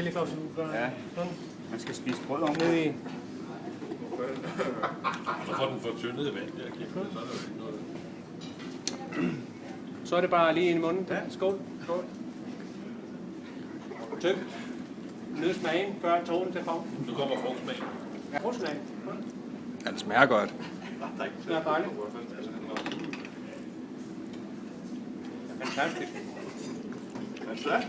Ja, man skal spise brød om ned i. Så får den fortyndede vand der, Kim. Så er der jo ikke noget. Så er det bare lige ind i munden. Ja. Skål. Skål. Tyk. Nyd smagen, før tonen til form. Nu kommer frugtsmagen. Ja, frugtsmag. Den smager godt. Det er dejligt. Fantastisk. Hvad så?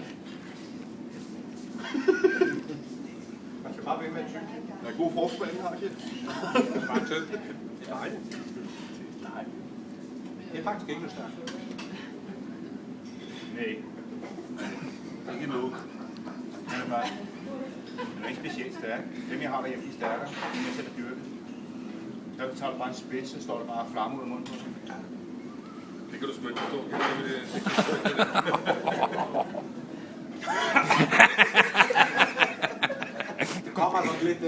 Man skal bare ved med at tykke. Der er god forsmag, den har, Kim. Det er bare tyk. Det er dejligt. Nej. Det er faktisk ikke noget stærkt. Nej. Ikke nu. Den er ikke specielt stærk. Dem, jeg har derhjemme, de er stærkere. Dem, jeg selv har dyrket. Der tager du bare en spids, så står der bare flamme ud af munden på sig. Det kan du sgu ikke forstå. Det kommer nok lidt... Ja.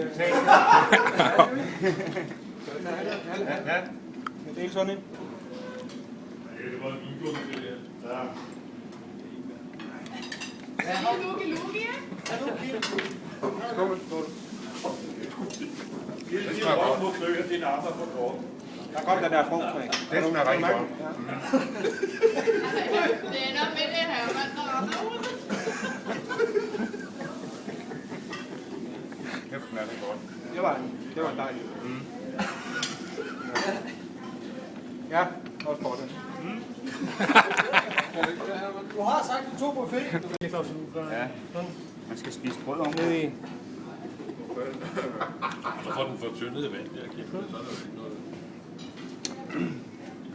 Det er ikke sådan en. Det var en vingummi, det der. Ja. Skål. Skål. Det smager godt. Nu trykker dine arme på kort. Der er godt, den der frugtsmag. Den smager rigtig godt. Det ender med det her, man drar ud. Det smager rigtig godt. Det var dejligt. Ja, også på den. Du har sagt, du tog buffet. Ja, man skal spise brød om Ned i. Så får den fortyndede vand der, Kim. Så er der jo ikke noget.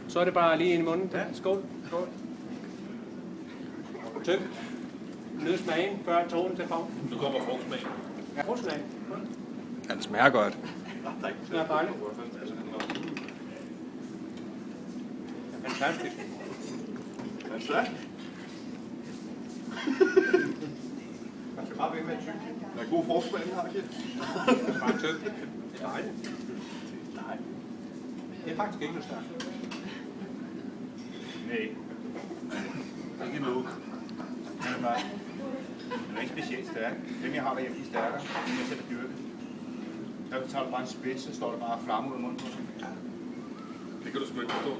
Så er det bare lige ind i munden. Ja. Skål. Skål. Tyk. Nyd smagen, før tonen til form. Nu kommer frugtsmagen. Ja, frugtsmag. Den smager godt. Det er dejligt. Fantastisk. Hvad så? Man skal bare ved med at tykke. Der er god forsmag, den har, Kim. Det er bare tyk. Det er dejligt. Nej. Det er faktisk ikke noget stærkt. Nej. Ikke nu. Den er ikke specielt stærk. Dem, jeg har derhjemme, de er stærkere. Dem, jeg selv har dyrket. Der tager du bare en spids, så står der bare flamme ud af munden på sig. Det kan du sgu ikke forstå.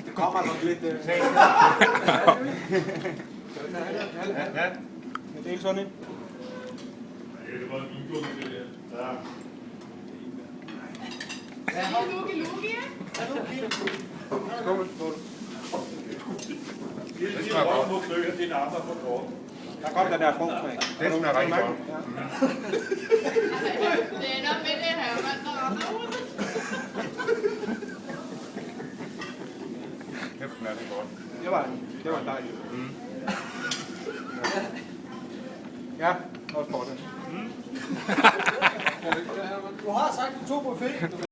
Det kommer nok lidt... Ja. Det er ikke sådan en. Det var en vingummi, det der. Ja. Skål. Skål. Det smager godt. Nu trykker dine arme på kort. Der er godt, den der frugtsmag. Den smager rigtig godt. Det ender med det her, man drar ud. Det smager rigtig godt. Det var dejligt. Ja, også på den. Du har sagt, du tog buffet.